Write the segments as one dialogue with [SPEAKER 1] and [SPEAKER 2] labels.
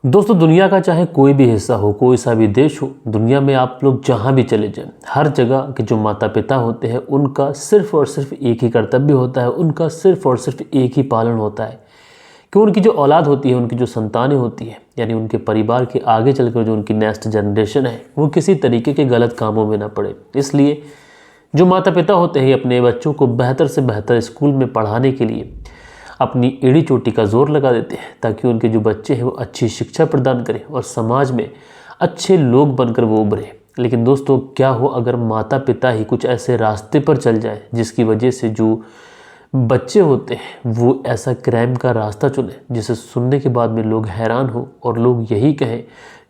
[SPEAKER 1] दोस्तों, दुनिया का चाहे कोई भी हिस्सा हो, कोई सा भी देश हो, दुनिया में आप लोग जहाँ भी चले जाएं, हर जगह के जो माता पिता होते हैं उनका सिर्फ़ और सिर्फ एक ही कर्तव्य होता है, उनका सिर्फ़ और सिर्फ एक ही पालन होता है कि उनकी जो औलाद होती है, उनकी जो संतानें होती हैं, यानी उनके परिवार के आगे चलकर जो उनकी नेक्स्ट जनरेशन है, वो किसी तरीके के गलत कामों में ना पड़े। इसलिए जो माता पिता होते हैं अपने बच्चों को बेहतर से बेहतर स्कूल में पढ़ाने के लिए अपनी एड़ी चोटी का जोर लगा देते हैं ताकि उनके जो बच्चे हैं वो अच्छी शिक्षा प्रदान करें और समाज में अच्छे लोग बनकर वो उभरें। लेकिन दोस्तों, क्या हो अगर माता पिता ही कुछ ऐसे रास्ते पर चल जाए जिसकी वजह से जो बच्चे होते हैं वो ऐसा क्राइम का रास्ता चुने जिसे सुनने के बाद में लोग हैरान हो और लोग यही कहें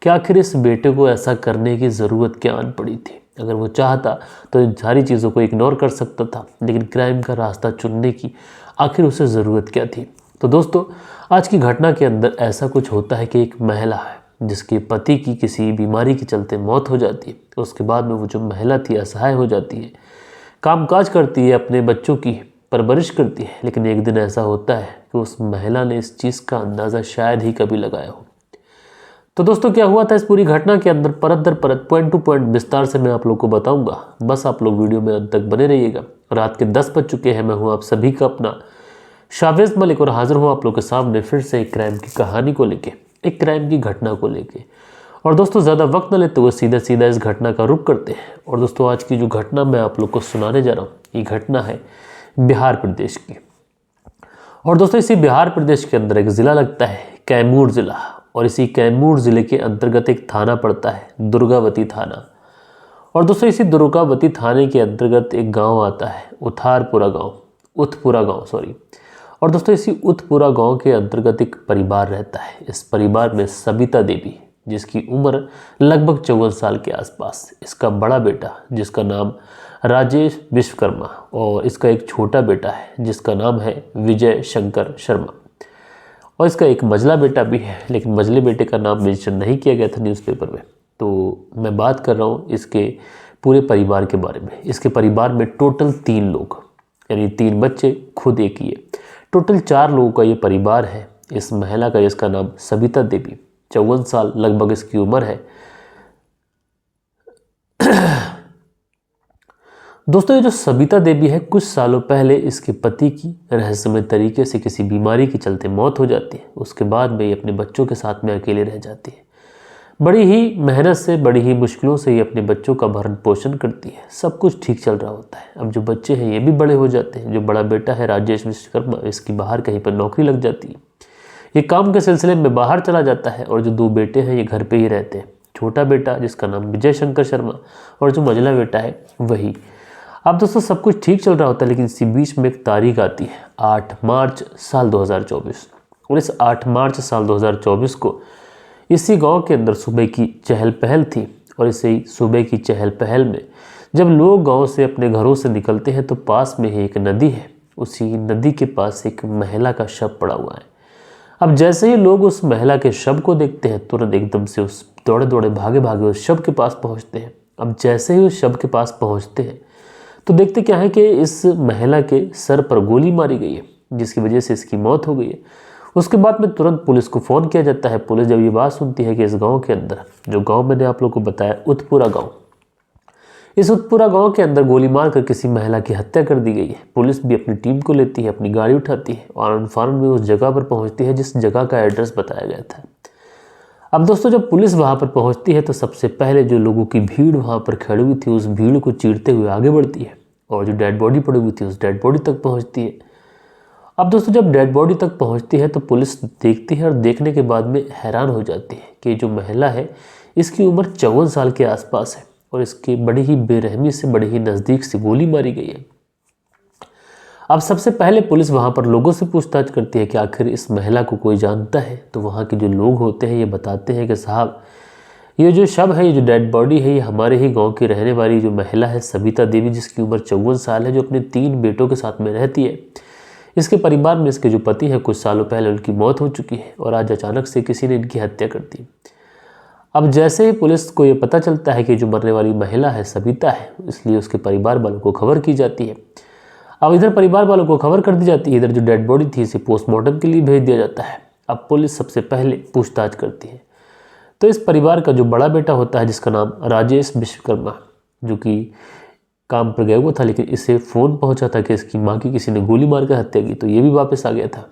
[SPEAKER 1] कि आखिर इस बेटे को ऐसा करने की ज़रूरत क्या आन पड़ी थी। अगर वो चाहता तो इन सारी चीज़ों को इग्नोर कर सकता था, लेकिन क्राइम का रास्ता चुनने की आखिर उसे ज़रूरत क्या थी। तो दोस्तों, आज की घटना के अंदर ऐसा कुछ होता है कि एक महिला है जिसके पति की किसी बीमारी के चलते मौत हो जाती है। तो उसके बाद में वो जो महिला थी असहाय हो जाती है, कामकाज करती है, अपने बच्चों की परवरिश करती है। लेकिन एक दिन ऐसा होता है कि उस महिला ने इस चीज़ का अंदाज़ा शायद ही कभी लगाया हो। तो दोस्तों, क्या हुआ था इस पूरी घटना के अंदर परत दर परत, पॉइंट टू पॉइंट विस्तार से मैं आप लोग को बताऊंगा। बस आप लोग वीडियो में अंत तक बने रहिएगा। रात के 10 बज चुके हैं। मैं हूं आप सभी का अपना शावेज मलिक और हाजिर हूं आप लोग के सामने फिर से एक क्राइम की कहानी को लेके, एक क्राइम की घटना को लेके। और दोस्तों, ज़्यादा वक्त न लेते हुए सीधा सीधा इस घटना का रुख करते हैं। और दोस्तों, आज की जो घटना मैं आप लोग को सुनाने जा रहा हूँ, ये घटना है बिहार प्रदेश की। और दोस्तों, इसी बिहार प्रदेश के अंदर एक ज़िला लगता है कैमूर ज़िला, और इसी कैमूर ज़िले के अंतर्गत एक थाना पड़ता है दुर्गावती थाना। और दोस्तों, इसी दुर्गावती थाने के अंतर्गत एक गांव आता है उत्पुरा गांव सॉरी। और दोस्तों, इसी उत्पुरा गांव के अंतर्गत एक परिवार रहता है। इस परिवार में सबिता देवी, जिसकी उम्र लगभग 54 साल के आसपास, इसका बड़ा बेटा जिसका नाम राजेश विश्वकर्मा, और इसका एक छोटा बेटा है जिसका नाम है विजय शंकर शर्मा, और इसका एक मझला बेटा भी है। लेकिन मझले बेटे का नाम मेंशन नहीं किया गया था न्यूज़पेपर में। तो मैं बात कर रहा हूँ इसके पूरे परिवार के बारे में। इसके परिवार में टोटल 3 लोग, यानी 3 बच्चे, खुद एक ही है। टोटल 4 लोगों का ये परिवार है। इस महिला का, जिसका नाम सबिता देवी, 54 साल लगभग इसकी उम्र है। दोस्तों, ये जो सबिता देवी है, कुछ सालों पहले इसके पति की रहस्यमय तरीके से किसी बीमारी के चलते मौत हो जाती है। उसके बाद में ये अपने बच्चों के साथ में अकेले रह जाती है। बड़ी ही मेहनत से, बड़ी ही मुश्किलों से ये अपने बच्चों का भरण पोषण करती है। सब कुछ ठीक चल रहा होता है। अब जो बच्चे हैं ये भी बड़े हो जाते हैं। जो बड़ा बेटा है राजेश विश्वकर्मा, इसकी बाहर कहीं पर नौकरी लग जाती है, ये काम के सिलसिले में बाहर चला जाता है। और जो 2 बेटे हैं ये घर पे ही रहते हैं। छोटा बेटा जिसका नाम विजय शंकर शर्मा, और जो मझला बेटा है वही। अब दोस्तों, सब कुछ ठीक चल रहा होता है, लेकिन इसी बीच में एक तारीख आती है, 8 मार्च साल 2024। और इस 8 मार्च साल 2024 को इसी गांव के अंदर सुबह की चहल पहल थी। और इसी सुबह की चहल पहल में जब लोग गांव से अपने घरों से निकलते हैं तो पास में ही एक नदी है। उसी नदी के पास एक महिला का शव पड़ा हुआ है। अब जैसे ही लोग उस महिला के शव को देखते हैं, तुरंत एकदम से उस दौड़े दौड़े भागे भागे उस शव के पास पहुंचते हैं। अब जैसे ही उस शव के पास पहुंचते हैं तो देखते क्या है कि इस महिला के सर पर गोली मारी गई है, जिसकी वजह से इसकी मौत हो गई है। उसके बाद में तुरंत पुलिस को फ़ोन किया जाता है। पुलिस जब ये बात सुनती है कि इस गांव के अंदर, जो गांव मैंने आप लोग को बताया उत्पुरा गांव, इस उत्पुरा गांव के अंदर गोली मार कर किसी महिला की हत्या कर दी गई है। पुलिस भी अपनी टीम को लेती है, अपनी गाड़ी उठाती है और आनन-फानन में उस जगह पर पहुंचती है जिस जगह का एड्रेस बताया गया था। अब दोस्तों, जब पुलिस वहाँ पर पहुँचती है तो सबसे पहले जो लोगों की भीड़ वहाँ पर खड़ी हुई थी, उस भीड़ को चीरते हुए आगे बढ़ती है और जो डेड बॉडी पड़ी हुई थी उस डेड बॉडी तक पहुँचती है। अब दोस्तों, जब डेड बॉडी तक पहुंचती है तो पुलिस देखती है और देखने के बाद में हैरान हो जाती है कि जो महिला है इसकी उम्र 54 साल के आसपास है और इसकी बड़ी ही बेरहमी से, बड़ी ही नज़दीक से गोली मारी गई है। अब सबसे पहले पुलिस वहाँ पर लोगों से पूछताछ करती है कि आखिर इस महिला को कोई जानता है। तो वहाँ के जो लोग होते हैं ये बताते हैं कि साहब, ये जो शव है, ये जो डेड बॉडी है, ये हमारे ही गाँव की रहने वाली जो महिला है सबिता देवी, जिसकी उम्र 54 साल है, जो अपने 3 बेटों के साथ में रहती है। इसके परिवार में इसके जो पति हैं, कुछ सालों पहले उनकी मौत हो चुकी है और आज अचानक से किसी ने इनकी हत्या कर दी। अब जैसे ही पुलिस को ये पता चलता है कि जो मरने वाली महिला है सबिता है, इसलिए उसके परिवार वालों को खबर की जाती है। अब इधर परिवार वालों को खबर कर दी जाती है, इधर जो डेड बॉडी थी इसे पोस्टमार्टम के लिए भेज दिया जाता है। अब पुलिस सबसे पहले पूछताछ करती है। तो इस परिवार का जो बड़ा बेटा होता है, जिसका नाम राजेश विश्वकर्मा, जो कि काम पर गया हुआ था, लेकिन इसे फ़ोन पहुंचा था कि इसकी मां की किसी ने गोली मारकर हत्या की, तो ये भी वापस आ गया था।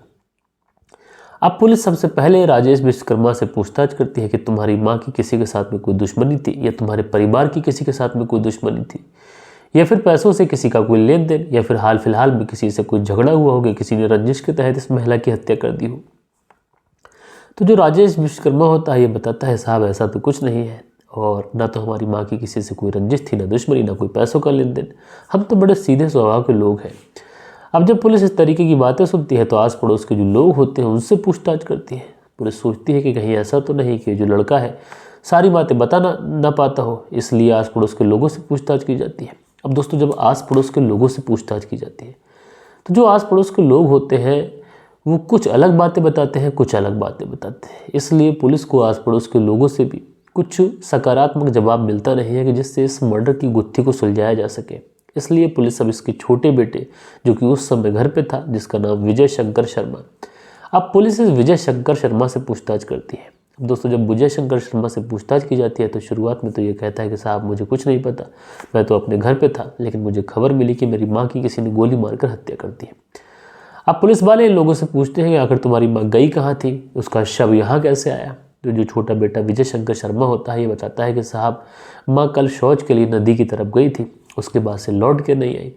[SPEAKER 1] अब पुलिस सबसे पहले राजेश विश्वकर्मा से पूछताछ करती है कि तुम्हारी माँ की किसी के साथ में कोई दुश्मनी थी, या तुम्हारे परिवार की किसी के साथ में कोई दुश्मनी थी, या फिर पैसों से किसी का कोई लेन देन, या फिर हाल फिलहाल में किसी से कोई झगड़ा हुआ होगा, किसी ने रंजिश के तहत इस महिला की हत्या कर दी हो। तो जो राजेश विश्वकर्मा होता है ये बताता है, साहब ऐसा तो कुछ नहीं है, और ना तो हमारी माँ की किसी से कोई रंजिश थी, ना दुश्मनी, ना कोई पैसों का लेन देन, हम तो बड़े सीधे स्वभाव के लोग हैं। अब जब पुलिस इस तरीके की बातें सुनती है तो आस पड़ोस के जो लोग होते हैं उनसे पूछताछ करती है। पुलिस सोचती है कि कहीं ऐसा तो नहीं कि जो लड़का है सारी बातें बता ना पाता हो, इसलिए आस पड़ोस के लोगों से पूछताछ की जाती है। अब दोस्तों, जब आस पड़ोस के लोगों से पूछताछ की जाती है तो जो आस पड़ोस के लोग होते हैं वो कुछ अलग बातें बताते हैं, कुछ अलग बातें बताते हैं। इसलिए पुलिस को आस पड़ोस के लोगों से भी कुछ सकारात्मक जवाब मिलता नहीं है कि जिससे इस मर्डर की गुत्थी को सुलझाया जा सके। इसलिए पुलिस अब इसके छोटे बेटे, जो कि उस समय घर पे था, जिसका नाम विजय शंकर शर्मा, अब पुलिस इस विजय शंकर शर्मा से पूछताछ करती है। अब दोस्तों, जब विजय शंकर शर्मा से पूछताछ की जाती है तो शुरुआत में तो ये कहता है कि साहब मुझे कुछ नहीं पता, मैं तो अपने घर पे था, लेकिन मुझे खबर मिली कि मेरी माँ की किसी ने गोली मारकर हत्या कर दी है। अब पुलिस वाले इन लोगों से पूछते हैं कि आखिर तुम्हारी माँ गई कहाँ थी, उसका शव यहाँ कैसे आया। तो जो छोटा बेटा विजय शंकर शर्मा होता है ये बताता है कि साहब माँ कल शौच के लिए नदी की तरफ गई थी, उसके बाद से लौट के नहीं आई।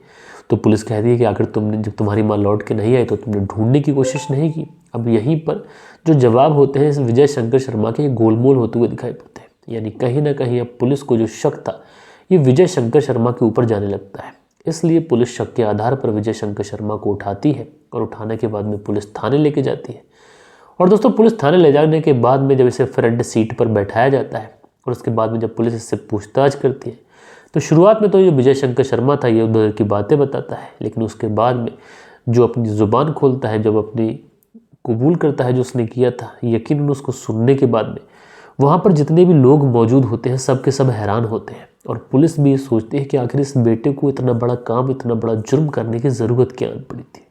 [SPEAKER 1] तो पुलिस कहती है कि आखिर तुमने, जब तुम्हारी माँ लौट के नहीं आई तो तुमने ढूंढने की कोशिश नहीं की। अब यहीं पर जो जवाब होते हैं इस विजय शंकर शर्मा के गोलमोल होते हुए दिखाई पड़ते हैं। यानी कहीं ना कहीं अब पुलिस को जो शक था ये विजय शंकर शर्मा के ऊपर जाने लगता है। इसलिए पुलिस शक के आधार पर विजय शंकर शर्मा को उठाती है, और उठाने के बाद में पुलिस थाने लेके जाती है। और दोस्तों, पुलिस थाने ले जाने के बाद में जब इसे फ्रंट सीट पर बैठाया जाता है और उसके बाद में जब पुलिस इससे पूछताछ करती है तो शुरुआत में तो ये विजय शंकर शर्मा था ये उधर की बातें बताता है, लेकिन उसके बाद में जो अपनी ज़ुबान खोलता है, जब अपनी कबूल करता है जो उसने किया था, यकीनन उसको सुनने के बाद में वहाँ पर जितने भी लोग मौजूद होते हैं सब के सब हैरान होते हैं। और पुलिस भी ये सोचती है कि आखिर इस बेटे को इतना बड़ा काम, इतना बड़ा जुर्म करने की ज़रूरत क्या पड़ी थी।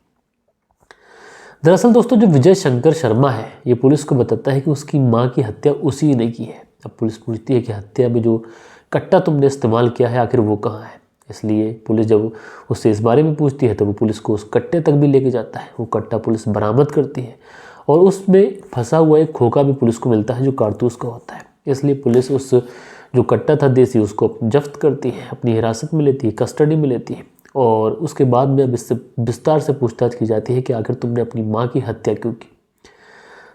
[SPEAKER 1] दरअसल दोस्तों, जो विजय शंकर शर्मा है ये पुलिस को बताता है कि उसकी माँ की हत्या उसी ने की है। अब पुलिस पूछती है कि हत्या में जो कट्टा तुमने इस्तेमाल किया है आखिर वो कहाँ है। इसलिए पुलिस जब उससे इस बारे में पूछती है तो वो पुलिस को उस कट्टे तक भी लेके जाता है। वो कट्टा पुलिस बरामद करती है और उसमें फंसा हुआ एक खोखा भी पुलिस को मिलता है जो कारतूस का होता है। इसलिए पुलिस उस जो कट्टा था देसी उसको जब्त करती है, अपनी हिरासत में लेती है, कस्टडी में लेती है, और उसके बाद में अब इससे विस्तार से पूछताछ की जाती है कि आखिर तुमने अपनी माँ की हत्या क्यों की।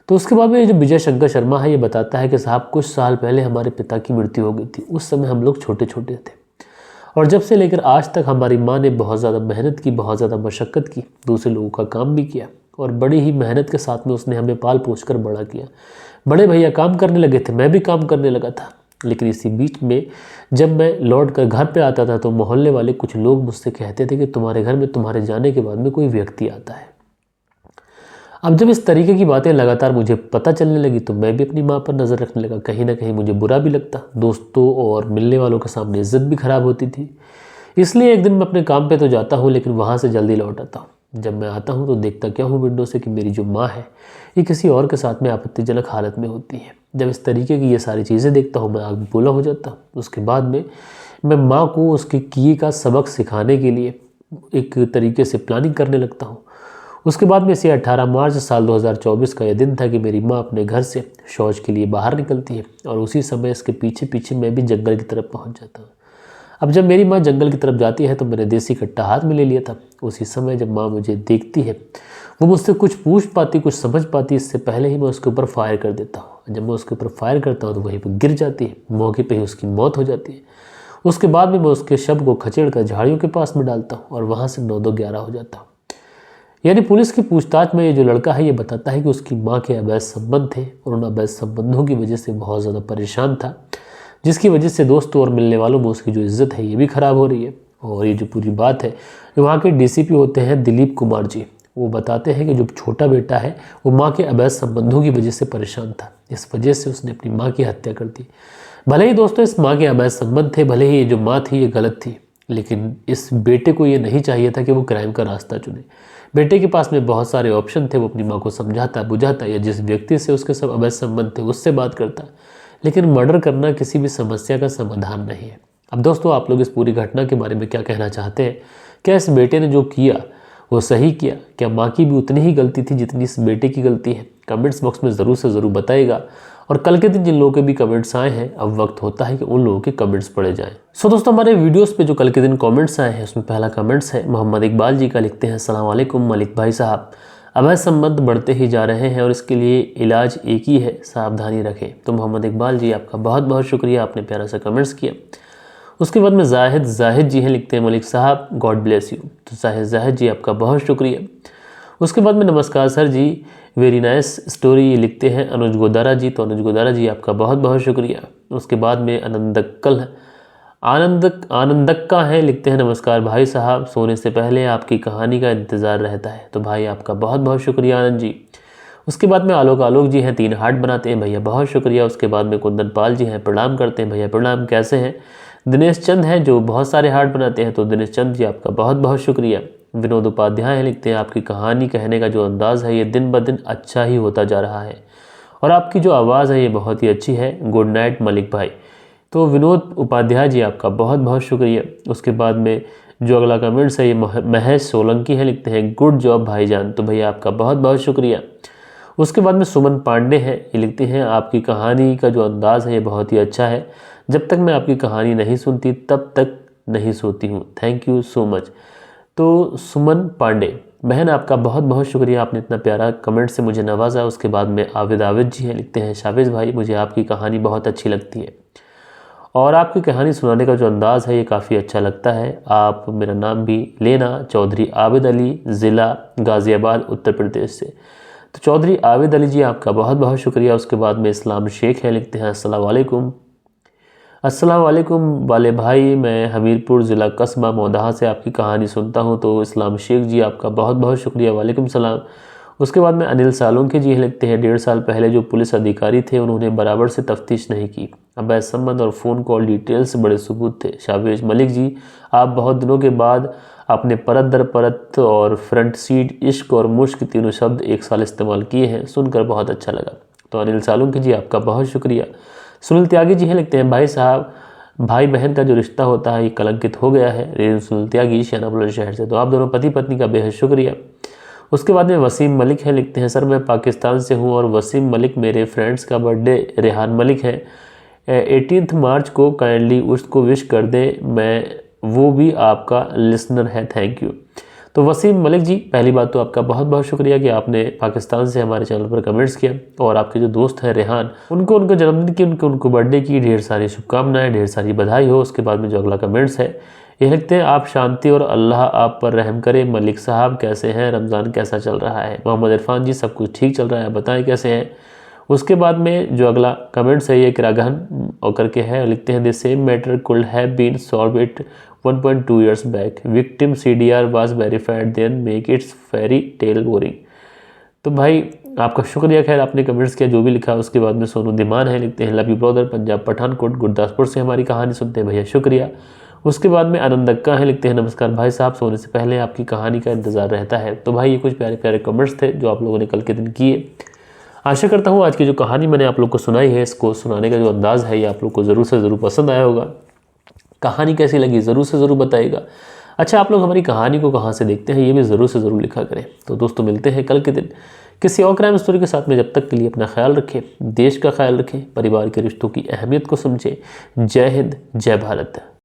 [SPEAKER 1] तो उसके बाद में जो विजय शंकर शर्मा है ये बताता है कि साहब कुछ साल पहले हमारे पिता की मृत्यु हो गई थी। उस समय हम लोग छोटे छोटे थे और जब से लेकर आज तक हमारी माँ ने बहुत ज़्यादा मेहनत की, बहुत ज़्यादा मशक्क़त की, दूसरे लोगों का काम भी किया और बड़ी ही मेहनत के साथ में उसने हमें पाल पोस कर बड़ा किया। बड़े भैया काम करने लगे थे, मैं भी काम करने लगा था, लेकिन इसी बीच में जब मैं लौट कर घर पे आता था तो मोहल्ले वाले कुछ लोग मुझसे कहते थे कि तुम्हारे घर में तुम्हारे जाने के बाद में कोई व्यक्ति आता है। अब जब इस तरीके की बातें लगातार मुझे पता चलने लगी तो मैं भी अपनी माँ पर नज़र रखने लगा। कहीं ना कहीं मुझे बुरा भी लगता, दोस्तों और मिलने वालों के सामने इज्जत भी खराब होती थी। इसलिए एक दिन मैं अपने काम पे तो जाता हूँ लेकिन वहाँ से जल्दी लौट आता हूँ। जब मैं आता हूँ तो देखता क्या हूँ विंडो से कि मेरी जो माँ है ये किसी और के साथ में आपत्तिजनक हालत में होती है। जब इस तरीके की ये सारी चीज़ें देखता हूँ मैं आग बोला हो जाता हूँ। उसके बाद में मैं माँ को उसके किए का सबक सिखाने के लिए एक तरीके से प्लानिंग करने लगता हूँ। उसके बाद में से 18 मार्च साल 2024 का यह दिन था कि मेरी माँ अपने घर से शौच के लिए बाहर निकलती है और उसी समय इसके पीछे पीछे मैं भी जंगल की तरफ पहुँच जाता हूँ। अब जब मेरी माँ जंगल की तरफ जाती है तो मैंने देसी कट्टा हाथ में ले लिया था। उसी समय जब माँ मुझे देखती है वो मुझसे कुछ पूछ पाती, कुछ समझ पाती, इससे पहले ही मैं उसके ऊपर फायर कर देता हूँ। जब मैं उसके ऊपर फायर करता हूँ तो वहीं पर गिर जाती है, मौके पर ही उसकी मौत हो जाती है। उसके बाद में मैं उसके शव को खचेड़ कर झाड़ियों के पास में डालता हूँ और वहाँ से 9-2-11 हो जाता हूँ। यानी पुलिस की पूछताछ में ये जो लड़का है ये बताता है कि उसकी माँ के अवैध संबंध थे और उन अवैध संबंधों की वजह से बहुत ज़्यादा परेशान था, जिसकी वजह से दोस्तों और मिलने वालों में उसकी जो इज्जत है ये भी ख़राब हो रही है। और ये जो पूरी बात है वहाँ के डीसीपी होते हैं दिलीप कुमार जी, वो बताते हैं कि जो छोटा बेटा है वो माँ के अवैध संबंधों की वजह से परेशान था, इस वजह से उसने अपनी माँ की हत्या कर दी। भले ही दोस्तों इस माँ के अवैध संबंध थे, भले ही ये जो माँ थी ये गलत थी, लेकिन इस बेटे को ये नहीं चाहिए था कि वो क्राइम का रास्ता चुने। बेटे के पास में बहुत सारे ऑप्शन थे, वो अपनी माँ को समझाता बुझाता या जिस व्यक्ति से उसके सब अवैध संबंध थे उससे बात करता, लेकिन मर्डर करना किसी भी समस्या का समाधान नहीं है। अब दोस्तों, आप लोग इस पूरी घटना के बारे में क्या कहना चाहते हैं? क्या इस बेटे ने जो किया वो सही किया? क्या माँ की भी उतनी ही गलती थी जितनी इस बेटे की गलती है? कमेंट्स बॉक्स में ज़रूर से ज़रूर बताइएगा। और कल के दिन जिन लोगों के भी कमेंट्स आए हैं, अब वक्त होता है कि उन लोगों के कमेंट्स पढ़े जाएं। सो दोस्तों, हमारे वीडियोस पे जो कल के दिन कमेंट्स आए हैं उसमें पहला कमेंट्स है मोहम्मद इकबाल जी का। लिखते हैं, अस्सलाम वालेकुम मलिक भाई साहब, अवैध संबंध बढ़ते ही जा रहे हैं और इसके लिए इलाज एक ही है, सावधानी रखें। तो मोहम्मद इकबाल जी, आपका बहुत बहुत शुक्रिया, आपने प्यारा सा कमेंट्स किया। उसके बाद में जाहिद जी हैं। लिखते हैं, मलिक साहब गॉड ब्लेस यू। तो जाहिद जी, आपका बहुत शुक्रिया। उसके बाद में नमस्कार सर जी, वेरी नाइस स्टोरी। लिखते हैं अनुज गोदारा जी। तो अनुज गोदारा जी, आपका बहुत बहुत शुक्रिया। उसके बाद में आनंदक्का है। लिखते हैं, नमस्कार भाई साहब, सोने से पहले आपकी कहानी का इंतज़ार रहता है। तो भाई, आपका बहुत बहुत शुक्रिया आनंद जी। उसके बाद में आलोक जी हैं, 3 हार्ट बनाते हैं, भैया बहुत शुक्रिया। उसके बाद में कुंदन पाल जी हैं, प्रणाम करते हैं, भैया प्रणाम, कैसे हैं? दिनेश चंद हैं जो बहुत सारे हार्ट बनाते हैं। तो दिनेश चंद जी, आपका बहुत बहुत शुक्रिया। विनोद उपाध्याय हैं। लिखते हैं, आपकी कहानी कहने का जो अंदाज़ है ये दिन ब दिन अच्छा ही होता जा रहा है और आपकी जो आवाज़ है ये बहुत ही अच्छी है। गुड नाइट मलिक भाई। तो विनोद उपाध्याय जी, आपका बहुत बहुत शुक्रिया। उसके बाद में जो अगला कमेंट्स है ये महेश सोलंकी है। लिखते हैं, गुड जॉब भाईजान। तो भैया, आपका बहुत बहुत शुक्रिया। उसके बाद में सुमन पांडे हैं। ये लिखते हैं, आपकी कहानी का जो अंदाज़ है ये बहुत ही अच्छा है, जब तक मैं आपकी कहानी नहीं सुनती तब तक नहीं सोती हूँ, थैंक यू सो मच। तो सुमन पांडे बहन, आपका बहुत बहुत शुक्रिया, आपने इतना प्यारा कमेंट से मुझे नवाजा। उसके बाद में आविद जी हैं। लिखते हैं, शावेज भाई, मुझे आपकी कहानी बहुत अच्छी लगती है और आपकी कहानी सुनाने का जो अंदाज़ है ये काफ़ी अच्छा लगता है। आप मेरा नाम भी लेना, चौधरी आबिद अली, ज़िला गाज़ियाबाद, उत्तर प्रदेश से। तो चौधरी आबिद अली जी, आपका बहुत बहुत शुक्रिया। उसके बाद में इस्लाम शेख है। लिखते हैं, अस्सलाम वालेकुम वाले भाई, मैं हमीरपुर ज़िला कस्बा मौदाहा से आपकी कहानी सुनता हूं। तो इस्लाम शेख जी, आपका बहुत बहुत शुक्रिया, वालेकुम सलाम। उसके बाद में अनिल सालुंके जी लिखते हैं, 1.5 साल पहले जो पुलिस अधिकारी थे उन्होंने बराबर से तफ्तीश नहीं की, अवैध संबंध और फ़ोन कॉल डिटेल्स बड़े सबूत थे। शावेज मलिक जी, आप बहुत दिनों के बाद आपने परत दर परत और फ्रंट सीट, इश्क और मुश्क तीनों शब्द एक साल इस्तेमाल किए हैं, सुनकर बहुत अच्छा लगा। तो अनिल सालुंके जी, आपका बहुत शुक्रिया। सुनील त्यागी जी हैं। लिखते हैं, भाई साहब, भाई बहन का जो रिश्ता होता है ये कलंकित हो गया है। रेणु सुनील त्यागी, शाना बुलंदशहर से। तो आप दोनों पति पत्नी का बेहद शुक्रिया। उसके बाद में वसीम मलिक है। लिखते हैं, सर मैं पाकिस्तान से हूँ और वसीम मलिक मेरे फ्रेंड्स का बर्थडे रेहान मलिक है 18 मार्च को, काइंडली उसको विश कर दें, मैं वो भी आपका लिसनर है, थैंक यू। तो वसीम मलिक जी, पहली बात तो आपका बहुत बहुत शुक्रिया कि आपने पाकिस्तान से हमारे चैनल पर कमेंट्स किया और आपके जो दोस्त हैं रेहान, उनको जन्मदिन की, उनको बर्थडे की ढेर सारी शुभकामनाएं, ढेर सारी बधाई हो। उसके बाद में जो अगला कमेंट्स है ये लिखते हैं, आप शांति और अल्लाह आप पर रहम करे। मलिक साहब कैसे हैं, रमज़ान कैसा चल रहा है? मोहम्मद इरफान जी, सब कुछ ठीक चल रहा है, बताएं कैसे हैं। उसके बाद में जो अगला कमेंट्स है ये किरागहन और करके है। लिखते हैं, the same matter could have been solve it 1.2 years back. Victim CDR was verified, then make its fairy tale boring. तो भाई आपका शुक्रिया, खैर आपने कमेंट्स किया, जो भी लिखा। उसके बाद में सोनू दिमान है। लिखते हैं, love you brother, Punjab Pathankot Gurdaspur से हमारी कहानी सुनते हैं, भैया शुक्रिया। उसके बाद में आनंद अक्का है। लिखते हैं, नमस्कार भाई साहब, सोने से पहले आपकी कहानी का इंतज़ार रहता है। तो भाई ये कुछ प्यारे प्यारे कमेंट्स थे जो आप लोगों ने कल के दिन किए। आशा करता हूँ आज की जो कहानी मैंने आप लोग को सुनाई है, इसको सुनाने का जो अंदाज़ है ये आप लोग को ज़रूर से ज़रूर पसंद आया होगा। कहानी कैसी लगी ज़रूर से ज़रूर बताइएगा। अच्छा, आप लोग हमारी कहानी को कहाँ से देखते हैं ये भी ज़रूर से ज़रूर लिखा करें। तो दोस्तों, मिलते हैं कल के दिन किसी और क्राइम स्टोरी के साथ में। जब तक के लिए अपना ख्याल रखें, देश का ख्याल रखें, परिवार के रिश्तों की अहमियत को समझें। जय हिंद, जय भारत।